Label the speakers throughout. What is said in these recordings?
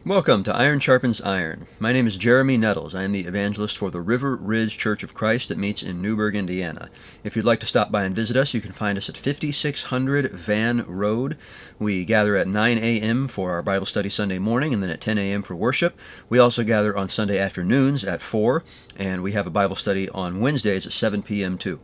Speaker 1: Welcome to Iron Sharpens Iron. My name is Jeremy Nettles. I am the evangelist for the River Ridge Church of Christ that meets in Newburgh, Indiana. If you'd like to stop by and visit us, you can find us at 5600 Van Road. We gather at 9 a.m. for our Bible study Sunday morning and then at 10 a.m. for worship. We also gather on Sunday afternoons at 4, and we have a Bible study on Wednesdays at 7 p.m. too.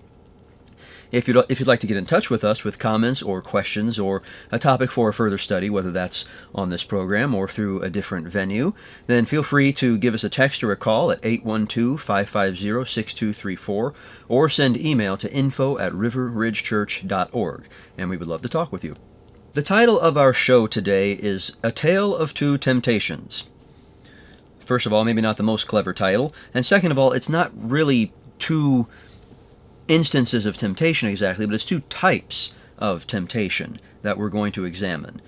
Speaker 1: If you'd like to get in touch with us with comments or questions or a topic for a further study, whether that's on this program or through a different venue, then feel free to give us a text or a call at 812-550-6234 or send email to info@riverridgechurch.org, and we would love to talk with you. The title of our show today is A Tale of Two Temptations. First of all, maybe not the most clever title, and second of all, it's not really two instances of temptation exactly, but it's two types of temptation that we're going to examine.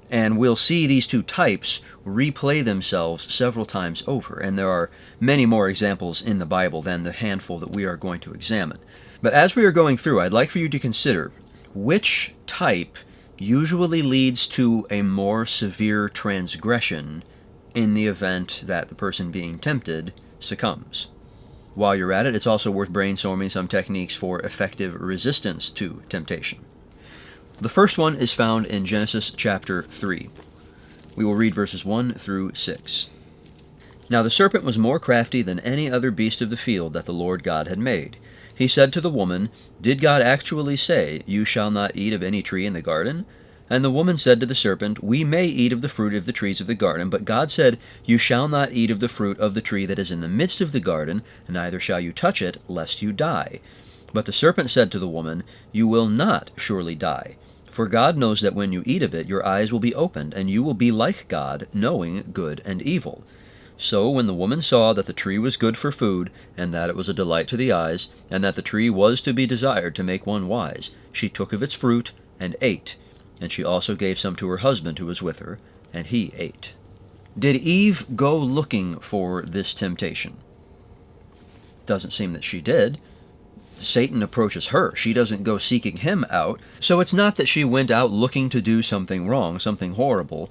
Speaker 1: And we'll see these two types replay themselves several times over, and there are many more examples in the Bible than the handful that we are going to examine. But as we are going through, I'd like for you to consider which type usually leads to a more severe transgression in the event that the person being tempted succumbs. While you're at it, it's also worth brainstorming some techniques for effective resistance to temptation. The first one is found in Genesis chapter 3. We will read verses 1 through 6. Now the serpent was more crafty than any other beast of the field that the Lord God had made. He said to the woman, "Did God actually say, 'You shall not eat of any tree in the garden'?" And the woman said to the serpent, "We may eat of the fruit of the trees of the garden, but God said, 'You shall not eat of the fruit of the tree that is in the midst of the garden, neither shall you touch it, lest you die.' But the serpent said to the woman, 'You will not surely die. For God knows that when you eat of it, your eyes will be opened, and you will be like God, knowing good and evil.' So when the woman saw that the tree was good for food, and that it was a delight to the eyes, and that the tree was to be desired to make one wise, she took of its fruit and ate. And she also gave some to her husband who was with her, and he ate." Did Eve go looking for this temptation? Doesn't seem that she did. Satan approaches her. She doesn't go seeking him out. So it's not that she went out looking to do something wrong, something horrible.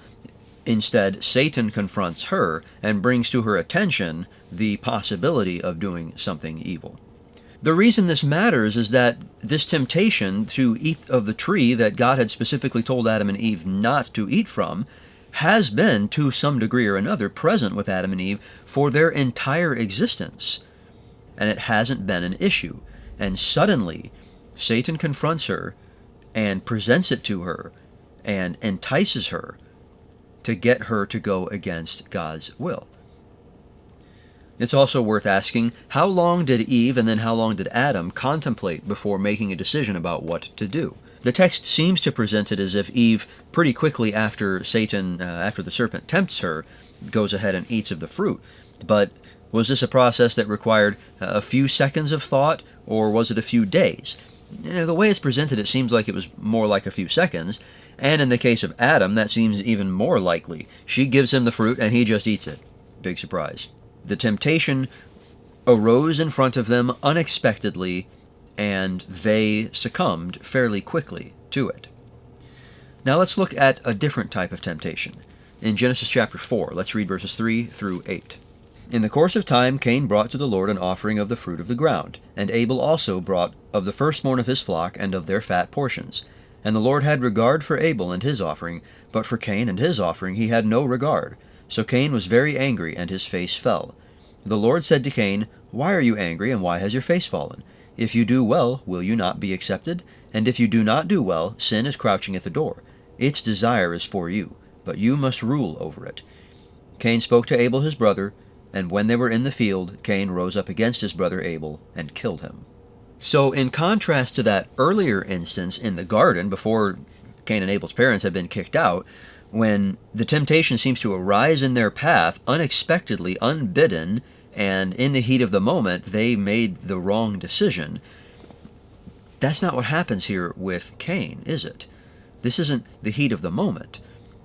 Speaker 1: Instead, Satan confronts her and brings to her attention the possibility of doing something evil. The reason this matters is that this temptation to eat of the tree that God had specifically told Adam and Eve not to eat from has been, to some degree or another, present with Adam and Eve for their entire existence. And it hasn't been an issue. And suddenly, Satan confronts her and presents it to her and entices her to get her to go against God's will. It's also worth asking, how long did Eve and then how long did Adam contemplate before making a decision about what to do? The text seems to present it as if Eve, pretty quickly after the serpent tempts her, goes ahead and eats of the fruit. But was this a process that required a few seconds of thought, or was it a few days? The way it's presented, it seems like it was more like a few seconds, and in the case of Adam, that seems even more likely. She gives him the fruit, and he just eats it. Big surprise. The temptation arose in front of them unexpectedly, and they succumbed fairly quickly to it. Now let's look at a different type of temptation. In Genesis chapter 4, let's read verses 3 through 8. "In the course of time Cain brought to the Lord an offering of the fruit of the ground, and Abel also brought of the firstborn of his flock and of their fat portions. And the Lord had regard for Abel and his offering, but for Cain and his offering he had no regard. So Cain was very angry, and his face fell. The Lord said to Cain, 'Why are you angry, and why has your face fallen? If you do well, will you not be accepted? And if you do not do well, sin is crouching at the door. Its desire is for you, but you must rule over it.' Cain spoke to Abel his brother, and when they were in the field, Cain rose up against his brother Abel and killed him." So in contrast to that earlier instance in the garden, before Cain and Abel's parents had been kicked out, when the temptation seems to arise in their path unexpectedly, unbidden, and in the heat of the moment they made the wrong decision, that's not what happens here with Cain, is it? This isn't the heat of the moment.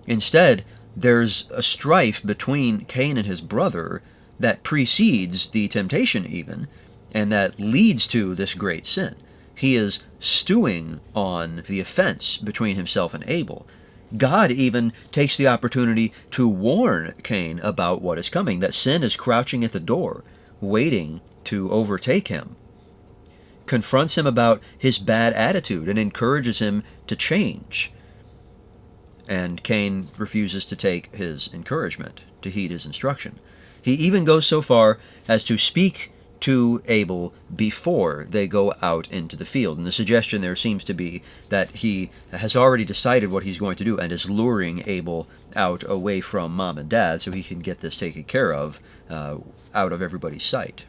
Speaker 1: Instead, there's a strife between Cain and his brother that precedes the temptation even, and that leads to this great sin. He is stewing on the offense between himself and Abel. God even takes the opportunity to warn Cain about what is coming, that sin is crouching at the door, waiting to overtake him. Confronts him about his bad attitude and encourages him to change. And Cain refuses to take his encouragement, to heed his instruction. He even goes so far as to speak to Abel before they go out into the field. And the suggestion there seems to be that he has already decided what he's going to do and is luring Abel out away from mom and dad so he can get this taken care of out of everybody's sight.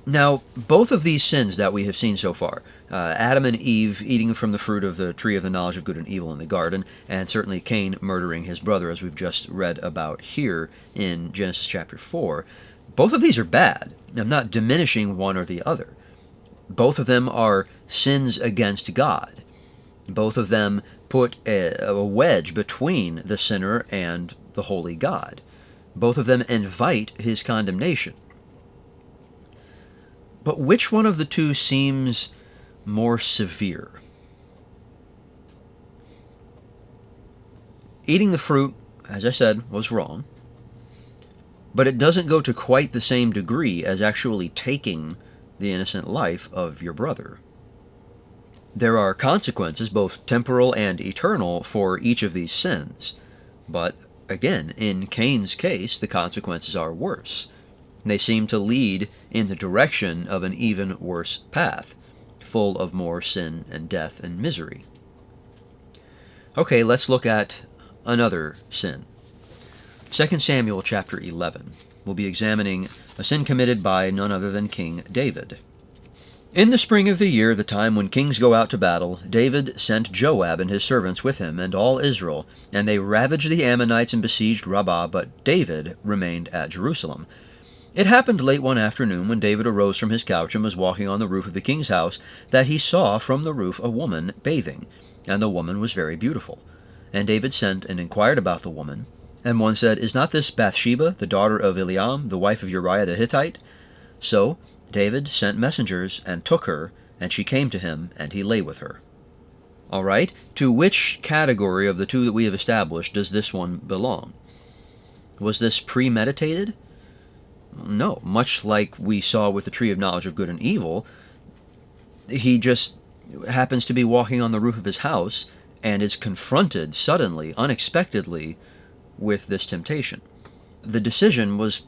Speaker 1: Now, both of these sins that we have seen so far, Adam and Eve eating from the fruit of the tree of the knowledge of good and evil in the garden, and certainly Cain murdering his brother, as we've just read about here in Genesis chapter 4, both of these are bad. I'm not diminishing one or the other. Both of them are sins against God. Both of them put a wedge between the sinner and the holy God. Both of them invite his condemnation. But which one of the two seems more severe? Eating the fruit, as I said, was wrong, but it doesn't go to quite the same degree as actually taking the innocent life of your brother. There are consequences, both temporal and eternal, for each of these sins, but again, in Cain's case, the consequences are worse. They seem to lead in the direction of an even worse path, full of more sin and death and misery. Okay, let's look at another sin. 2 Samuel chapter 11. We'll be examining a sin committed by none other than King David. In the spring of the year, the time when kings go out to battle, David sent Joab and his servants with him and all Israel, and they ravaged the Ammonites and besieged Rabbah, but David remained at Jerusalem. It happened late one afternoon, when David arose from his couch and was walking on the roof of the king's house, that he saw from the roof a woman bathing, and the woman was very beautiful. And David sent and inquired about the woman. And one said, "Is not this Bathsheba, the daughter of Eliam, the wife of Uriah the Hittite?" So David sent messengers and took her, and she came to him, and he lay with her. All right, to which category of the two that we have established does this one belong? Was this premeditated? No, much like we saw with the tree of knowledge of good and evil, he just happens to be walking on the roof of his house and is confronted suddenly, unexpectedly, with this temptation. The decision was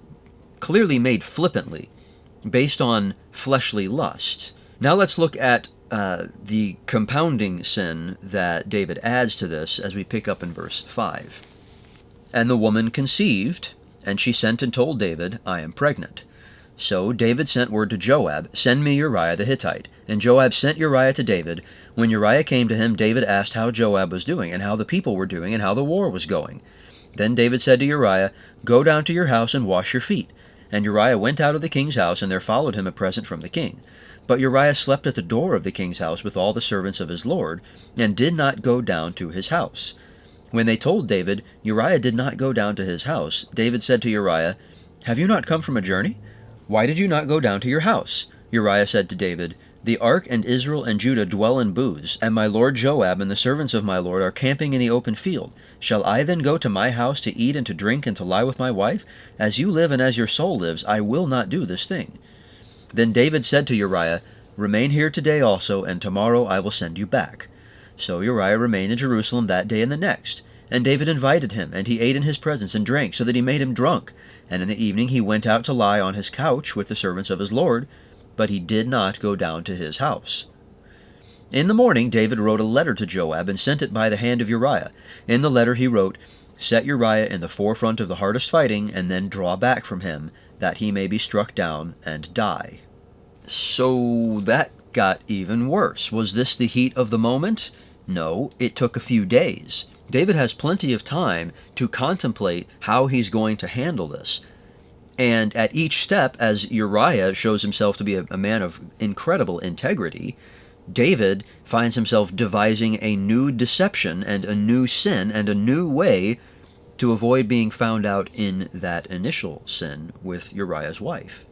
Speaker 1: clearly made flippantly, based on fleshly lust. Now let's look at the compounding sin that David adds to this as we pick up in verse 5. And the woman conceived, and she sent and told David, "I am pregnant." So David sent word to Joab, "Send me Uriah the Hittite." And Joab sent Uriah to David. When Uriah came to him, David asked how Joab was doing, and how the people were doing, and how the war was going. Then David said to Uriah, "Go down to your house and wash your feet." And Uriah went out of the king's house, and there followed him a present from the king. But Uriah slept at the door of the king's house with all the servants of his lord, and did not go down to his house. When they told David, Uriah did not go down to his house, David said to Uriah, "Have you not come from a journey? Why did you not go down to your house?" Uriah said to David, "The ark and Israel and Judah dwell in booths, and my lord Joab and the servants of my lord are camping in the open field. Shall I then go to my house to eat and to drink and to lie with my wife? As you live and as your soul lives, I will not do this thing." Then David said to Uriah, "Remain here today also, and tomorrow I will send you back." So Uriah remained in Jerusalem that day and the next. And David invited him, and he ate in his presence and drank, so that he made him drunk. And in the evening he went out to lie on his couch with the servants of his lord, but he did not go down to his house. In the morning David wrote a letter to Joab, and sent it by the hand of Uriah. In the letter he wrote, "Set Uriah in the forefront of the hardest fighting, and then draw back from him, that he may be struck down and die." So that got even worse. Was this the heat of the moment? No, it took a few days. David has plenty of time to contemplate how he's going to handle this. And at each step, as Uriah shows himself to be a man of incredible integrity, David finds himself devising a new deception and a new sin and a new way to avoid being found out in that initial sin with Uriah's wife.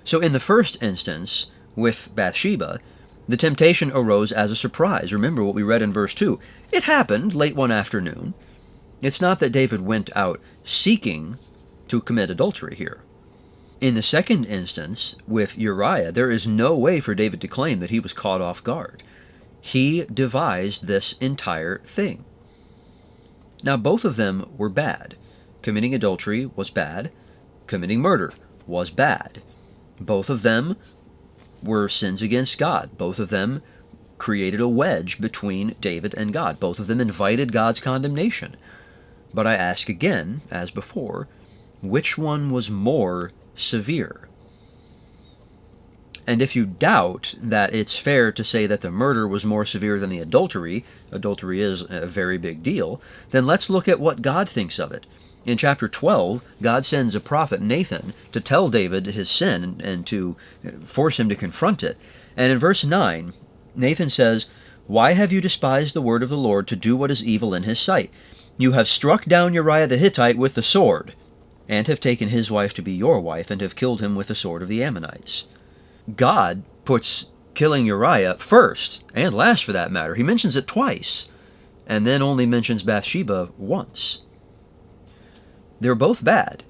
Speaker 1: So in the first instance, with Bathsheba, The temptation arose as a surprise. Remember what we read in verse 2. It happened late one afternoon. It's not that David went out seeking to commit adultery here. In the second instance, with Uriah, there is no way for David to claim that he was caught off guard. He devised this entire thing. Now, both of them were bad. Committing adultery was bad. Committing murder was bad. Both of them were sins against God. Both of them created a wedge between David and God. Both of them invited God's condemnation. But I ask again, as before, which one was more severe? And if you doubt that it's fair to say that the murder was more severe than the adultery is a very big deal, then let's look at what God thinks of it. In chapter 12, God sends a prophet, Nathan, to tell David his sin and to force him to confront it. And in verse 9, Nathan says, "Why have you despised the word of the Lord to do what is evil in his sight? You have struck down Uriah the Hittite with the sword, and have taken his wife to be your wife, and have killed him with the sword of the Ammonites." God puts killing Uriah first, and last for that matter. He mentions it twice, and then only mentions Bathsheba once. They're both bad,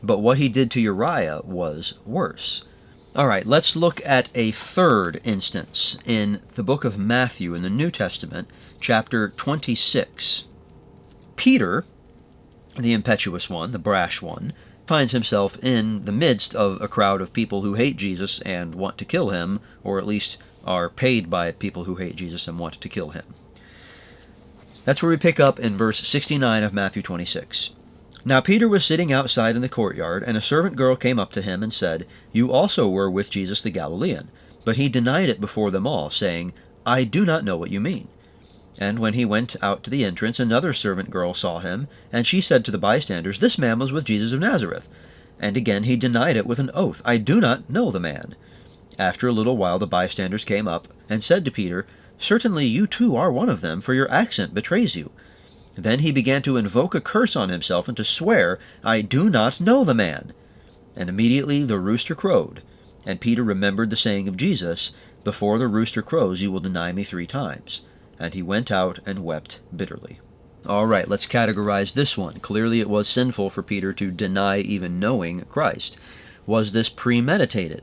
Speaker 1: but what he did to Uriah was worse. All right, let's look at a third instance in the book of Matthew in the New Testament, chapter 26. Peter, the impetuous one, the brash one, finds himself in the midst of a crowd of people who hate Jesus and want to kill him, or at least are paid by people who hate Jesus and want to kill him. That's where we pick up in verse 69 of Matthew 26. "Now Peter was sitting outside in the courtyard, and a servant girl came up to him and said, 'You also were with Jesus the Galilean.' But he denied it before them all, saying, 'I do not know what you mean.' And when he went out to the entrance, another servant girl saw him, and she said to the bystanders, 'This man was with Jesus of Nazareth.' And again he denied it with an oath, 'I do not know the man.' After a little while the bystanders came up, and said to Peter, 'Certainly you too are one of them, for your accent betrays you.' Then he began to invoke a curse on himself, and to swear, 'I do not know the man.' And immediately the rooster crowed. And Peter remembered the saying of Jesus, 'Before the rooster crows you will deny me 3 times.' And he went out and wept bitterly." All right, let's categorize this one. Clearly it was sinful for Peter to deny even knowing Christ. Was this premeditated?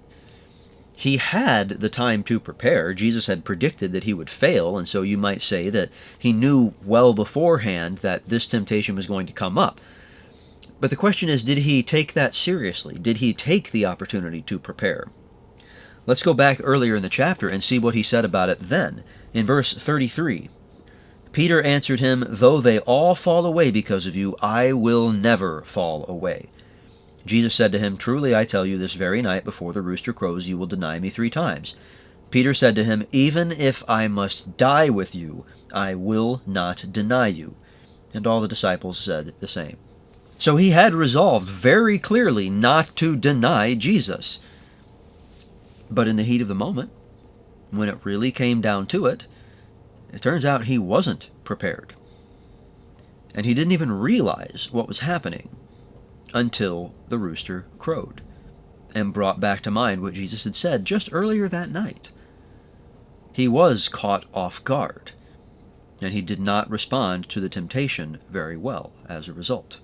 Speaker 1: He had the time to prepare. Jesus had predicted that he would fail, and so you might say that he knew well beforehand that this temptation was going to come up. But the question is, did he take that seriously? Did he take the opportunity to prepare? Let's go back earlier in the chapter and see what he said about it then. In verse 33, Peter answered him, "Though they all fall away because of you, I will never fall away." Jesus said to him, "Truly I tell you, this very night before the rooster crows, you will deny me 3 times. Peter said to him, "Even if I must die with you, I will not deny you." And all the disciples said the same. So he had resolved very clearly not to deny Jesus. But in the heat of the moment, when it really came down to it, it turns out he wasn't prepared. And he didn't even realize what was happening until the rooster crowed and brought back to mind what Jesus had said just earlier that night. He was caught off guard, and he did not respond to the temptation very well as a result.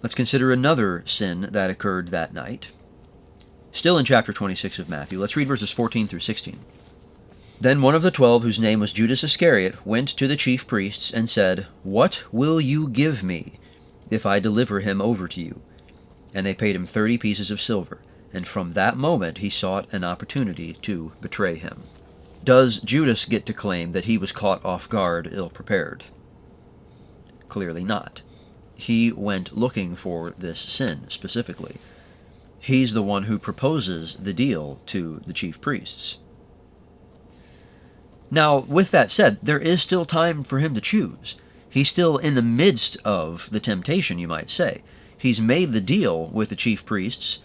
Speaker 1: Let's consider another sin that occurred that night. Still in chapter 26 of Matthew, let's read verses 14 through 16. "Then one of the 12, whose name was Judas Iscariot, went to the chief priests and said, 'What will you give me if I deliver him over to you?' And they paid him 30 pieces of silver, and from that moment he sought an opportunity to betray him." Does Judas get to claim that he was caught off guard, ill-prepared? Clearly not. He went looking for this sin specifically. He's the one who proposes the deal to the chief priests. Now, with that said, there is still time for him to choose. He's still in the midst of the temptation, you might say. He's made the deal with the chief priests.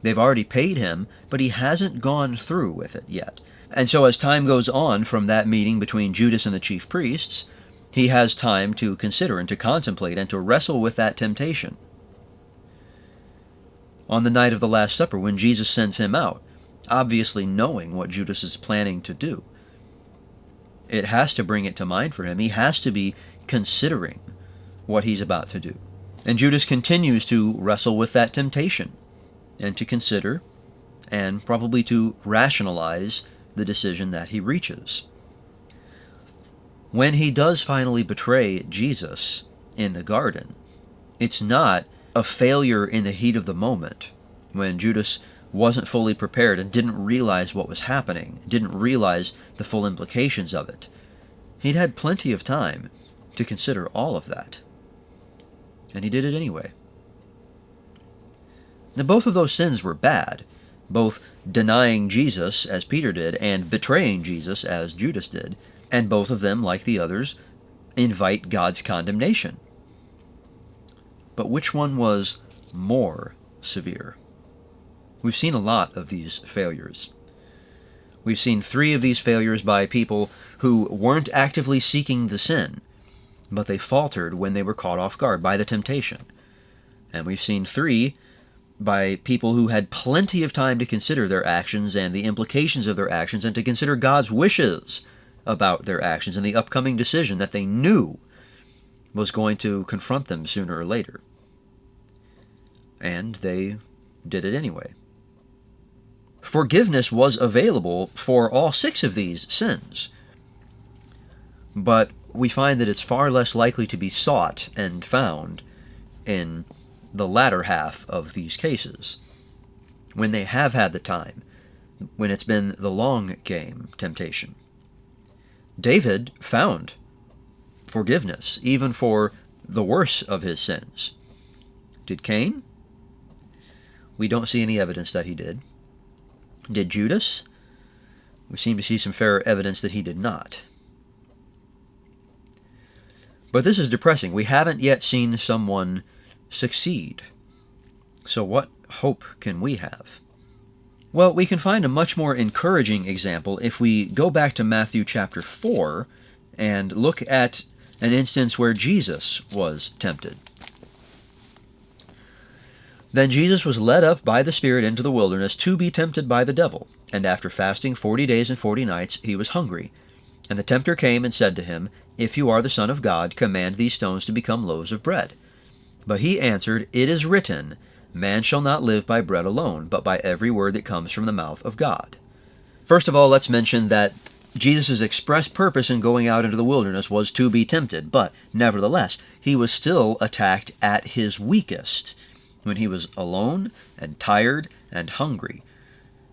Speaker 1: They've already paid him, but he hasn't gone through with it yet. And so as time goes on from that meeting between Judas and the chief priests, he has time to consider and to contemplate and to wrestle with that temptation. On the night of the Last Supper, when Jesus sends him out, obviously knowing what Judas is planning to do. It has to bring it to mind for him. He has to be considering what he's about to do. And Judas continues to wrestle with that temptation and to consider and probably to rationalize the decision that he reaches. When he does finally betray Jesus in the garden, it's not a failure in the heat of the moment when Judas wasn't fully prepared and didn't realize what was happening, didn't realize the full implications of it. He'd had plenty of time to consider all of that, and he did it anyway. Now, both of those sins were bad, both denying Jesus, as Peter did, and betraying Jesus, as Judas did, and both of them, like the others, invite God's condemnation. But which one was more severe? We've seen a lot of these failures. We've seen 3 of these failures by people who weren't actively seeking the sin, but they faltered when they were caught off guard by the temptation. And we've seen 3 by people who had plenty of time to consider their actions and the implications of their actions and to consider God's wishes about their actions and the upcoming decision that they knew was going to confront them sooner or later. And they did it anyway. Forgiveness was available for all 6 of these sins, but we find that it's far less likely to be sought and found in the latter half of these cases, when they have had the time, when it's been the long game temptation. David found forgiveness, even for the worst of his sins. Did Cain? We don't see any evidence that he did. Did Judas? We seem to see some fair evidence that he did not. But this is depressing. We haven't yet seen someone succeed. So what hope can we have? Well, we can find a much more encouraging example if we go back to Matthew chapter 4 and look at an instance where Jesus was tempted. Then Jesus was led up by the Spirit into the wilderness to be tempted by the devil. And after fasting 40 days and 40 nights, he was hungry. And the tempter came and said to him, If you are the Son of God, command these stones to become loaves of bread. But he answered, It is written, Man shall not live by bread alone, but by every word that comes from the mouth of God. First of all, let's mention that Jesus' express purpose in going out into the wilderness was to be tempted, but nevertheless, he was still attacked at his weakest, when he was alone and tired and hungry.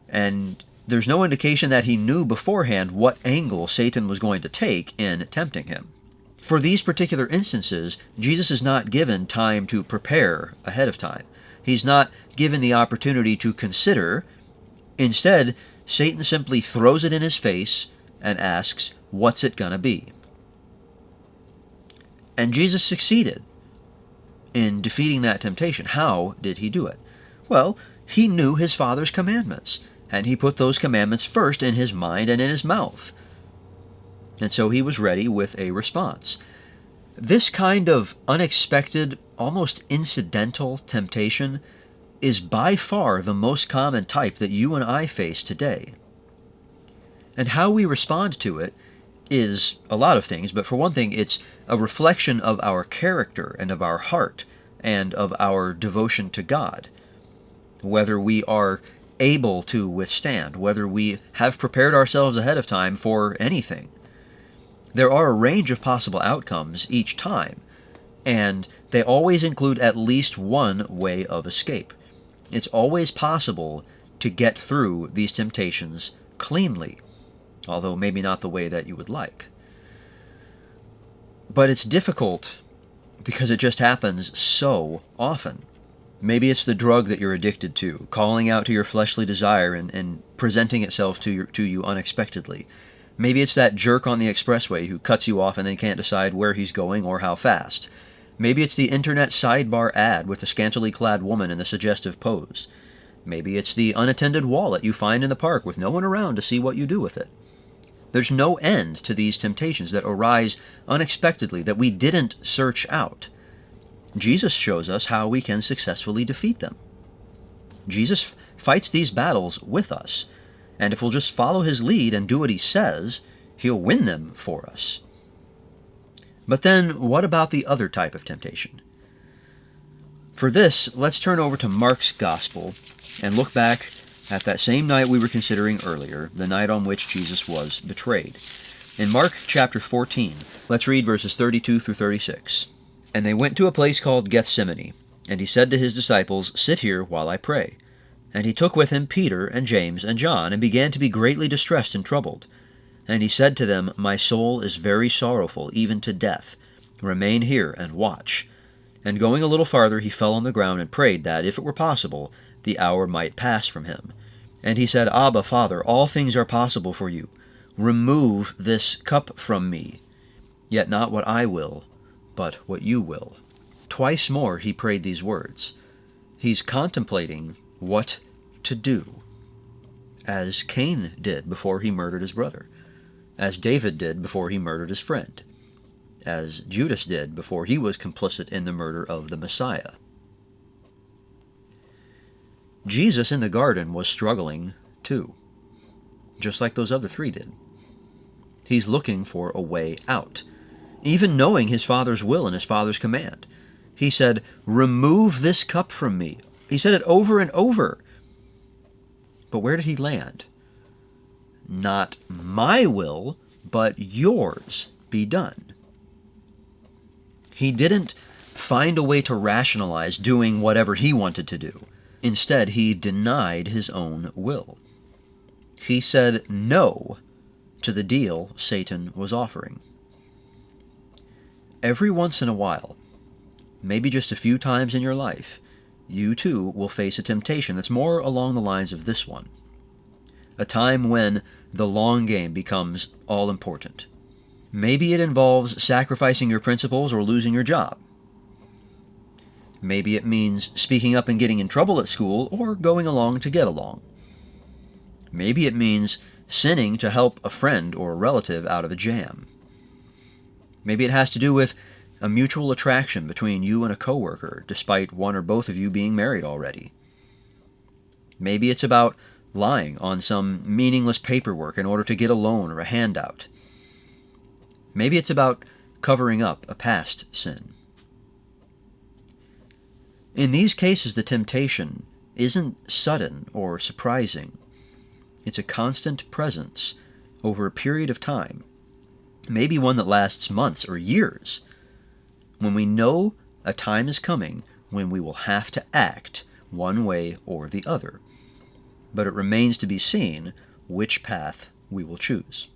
Speaker 1: And there's no indication that he knew beforehand what angle Satan was going to take in tempting him. For these particular instances, Jesus is not given time to prepare ahead of time. He's not given the opportunity to consider. Instead, Satan simply throws it in his face and asks, What's it gonna be? And Jesus succeeded in defeating that temptation. How did he do it? Well, he knew his Father's commandments, and he put those commandments first in his mind and in his mouth. And so he was ready with a response. This kind of unexpected, almost incidental temptation is by far the most common type that you and I face today. And how we respond to it is a lot of things, but for one thing, it's a reflection of our character and of our heart and of our devotion to God. Whether we are able to withstand, whether we have prepared ourselves ahead of time for anything. There are a range of possible outcomes each time, and they always include at least one way of escape. It's always possible to get through these temptations cleanly, although maybe not the way that you would like. But it's difficult because it just happens so often. Maybe it's the drug that you're addicted to, calling out to your fleshly desire and presenting itself to you unexpectedly. Maybe it's that jerk on the expressway who cuts you off and then can't decide where he's going or how fast. Maybe it's the internet sidebar ad with a scantily clad woman in the suggestive pose. Maybe it's the unattended wallet you find in the park with no one around to see what you do with it. There's no end to these temptations that arise unexpectedly that we didn't search out. Jesus shows us how we can successfully defeat them. Jesus fights these battles with us. And if we'll just follow his lead and do what he says, he'll win them for us. But then, what about the other type of temptation? For this, let's turn over to Mark's Gospel and look back at that same night we were considering earlier, the night on which Jesus was betrayed. In Mark chapter 14, let's read verses 32 through 36. "And they went to a place called Gethsemane, and he said to his disciples, 'Sit here while I pray.' And he took with him Peter and James and John, and began to be greatly distressed and troubled. And he said to them, 'My soul is very sorrowful, even to death. Remain here and watch.' And going a little farther, he fell on the ground and prayed that, if it were possible, the hour might pass from him. And he said, 'Abba, Father, all things are possible for you. Remove this cup from me. Yet not what I will, but what you will.'" Twice more he prayed these words. He's contemplating what to do, as Cain did before he murdered his brother, as David did before he murdered his friend, as Judas did before he was complicit in the murder of the Messiah. Jesus in the garden was struggling too, just like those other three did. He's looking for a way out, even knowing his Father's will and his Father's command. He said, "Remove this cup from me." He said it over and over. But where did he land? "Not my will, but yours be done." He didn't find a way to rationalize doing whatever he wanted to do. Instead, he denied his own will. He said no to the deal Satan was offering. Every once in a while, maybe just a few times in your life, you too will face a temptation that's more along the lines of this one. A time when the long game becomes all important. Maybe it involves sacrificing your principles or losing your job. Maybe it means speaking up and getting in trouble at school or going along to get along. Maybe it means sinning to help a friend or a relative out of a jam. Maybe it has to do with a mutual attraction between you and a coworker, despite one or both of you being married already. Maybe it's about lying on some meaningless paperwork in order to get a loan or a handout. Maybe it's about covering up a past sin. In these cases, the temptation isn't sudden or surprising. It's a constant presence over a period of time, maybe one that lasts months or years, when we know a time is coming when we will have to act one way or the other. But it remains to be seen which path we will choose.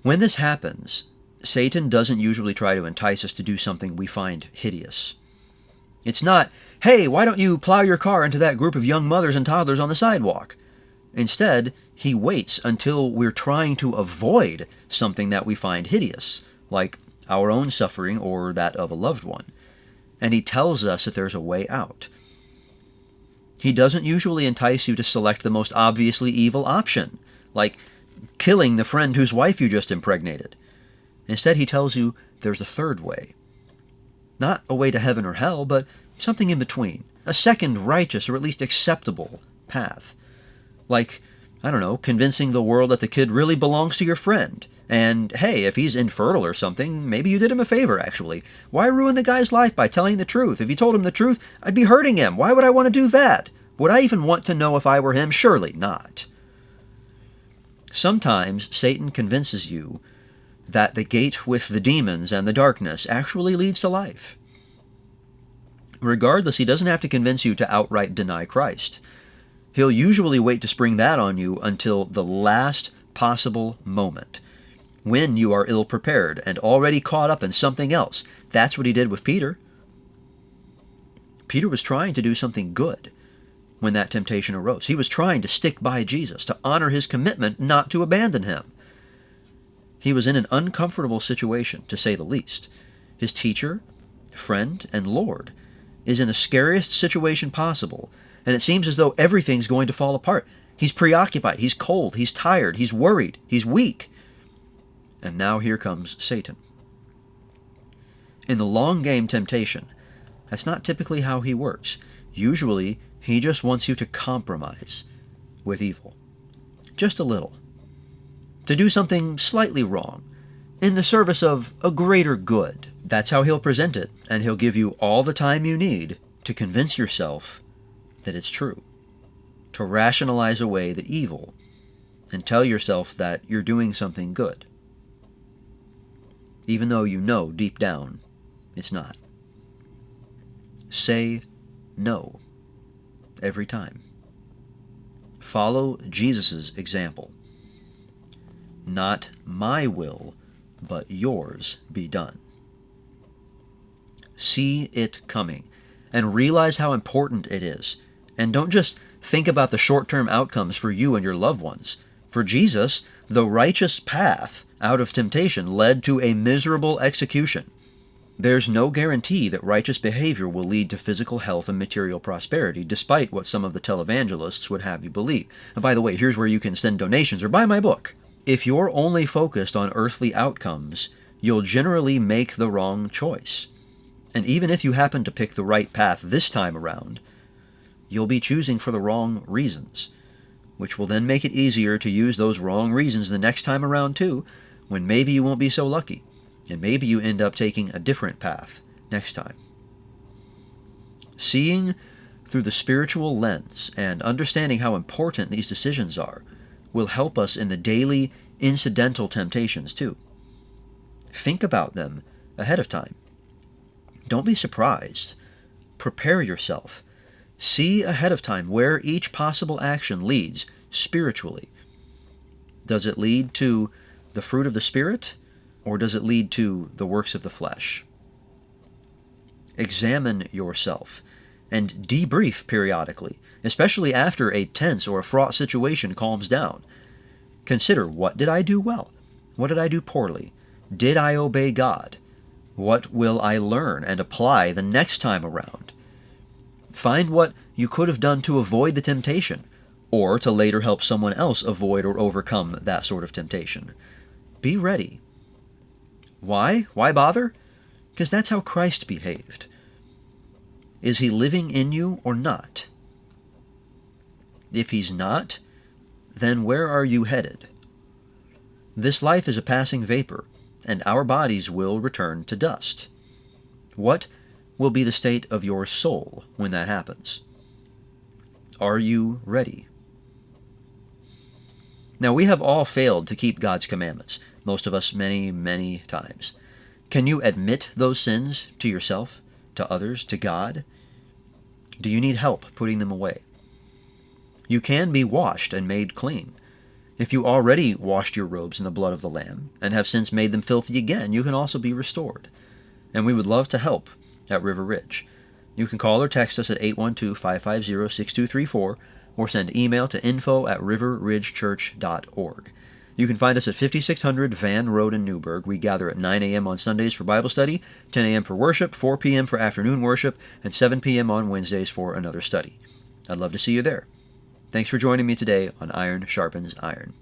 Speaker 1: When this happens, Satan doesn't usually try to entice us to do something we find hideous. It's not, "Hey, why don't you plow your car into that group of young mothers and toddlers on the sidewalk?" Instead, he waits until we're trying to avoid something that we find hideous, like our own suffering or that of a loved one, and he tells us that there's a way out. He doesn't usually entice you to select the most obviously evil option, like killing the friend whose wife you just impregnated. Instead, he tells you there's a third way. Not a way to heaven or hell, but something in between. A second righteous or at least acceptable path. Like, I don't know, convincing the world that the kid really belongs to your friend. And hey, if he's infertile or something, maybe you did him a favor, actually. Why ruin the guy's life by telling the truth? If you told him the truth, I'd be hurting him. Why would I want to do that? Would I even want to know if I were him? Surely not. Sometimes Satan convinces you that the gate with the demons and the darkness actually leads to life. Regardless, he doesn't have to convince you to outright deny Christ. He'll usually wait to spring that on you until the last possible moment, when you are ill-prepared and already caught up in something else. That's what he did with Peter. Peter was trying to do something good when that temptation arose. He was trying to stick by Jesus, to honor his commitment not to abandon him. He was in an uncomfortable situation, to say the least. His teacher, friend, and Lord is in the scariest situation possible, and it seems as though everything's going to fall apart. He's preoccupied, he's cold, he's tired, he's worried, he's weak. And now here comes Satan. In the long game temptation, that's not typically how he works. Usually, he just wants you to compromise with evil. just a little, to do something slightly wrong, in the service of a greater good. That's how he'll present it, and he'll give you all the time you need to convince yourself that it's true, to rationalize away the evil and tell yourself that you're doing something good, even though you know deep down it's not. Say no every time. Follow Jesus' example. Not my will, but yours be done. See it coming and realize how important it is. And don't just think about the short-term outcomes for you and your loved ones. For Jesus, the righteous path out of temptation led to a miserable execution. There's no guarantee that righteous behavior will lead to physical health and material prosperity, despite what some of the televangelists would have you believe. And by the way, here's where you can send donations or buy my book. If you're only focused on earthly outcomes, you'll generally make the wrong choice. And even if you happen to pick the right path this time around, you'll be choosing for the wrong reasons, which will then make it easier to use those wrong reasons the next time around too, when maybe you won't be so lucky, and maybe you end up taking a different path next time. Seeing through the spiritual lens and understanding how important these decisions are will help us in the daily incidental temptations too. Think about them ahead of time. Don't be surprised. Prepare yourself. See ahead of time where each possible action leads spiritually. Does it lead to the fruit of the Spirit, or does it lead to the works of the flesh? Examine yourself and debrief periodically, especially after a tense or a fraught situation calms down. Consider, what did I do well? What did I do poorly? Did I obey God? What will I learn and apply the next time around? Find what you could have done to avoid the temptation, or to later help someone else avoid or overcome that sort of temptation. Be ready. Why? Why bother? Because that's how Christ behaved. Is he living in you or not? If he's not, then where are you headed? This life is a passing vapor, and our bodies will return to dust. What will be the state of your soul when that happens? Are you ready? Now, we have all failed to keep God's commandments, most of us many, many times. Can you admit those sins to yourself, to others, to God? Do you need help putting them away? You can be washed and made clean. If you already washed your robes in the blood of the Lamb and have since made them filthy again, you can also be restored. And we would love to help at River Ridge. You can call or text us at 812-550-6234 or send email to info@riverridgechurch.org. You can find us at 5600 Van Road in Newburgh. We gather at 9 a.m. on Sundays for Bible study, 10 a.m. for worship, 4 p.m. for afternoon worship, and 7 p.m. on Wednesdays for another study. I'd love to see you there. Thanks for joining me today on Iron Sharpens Iron.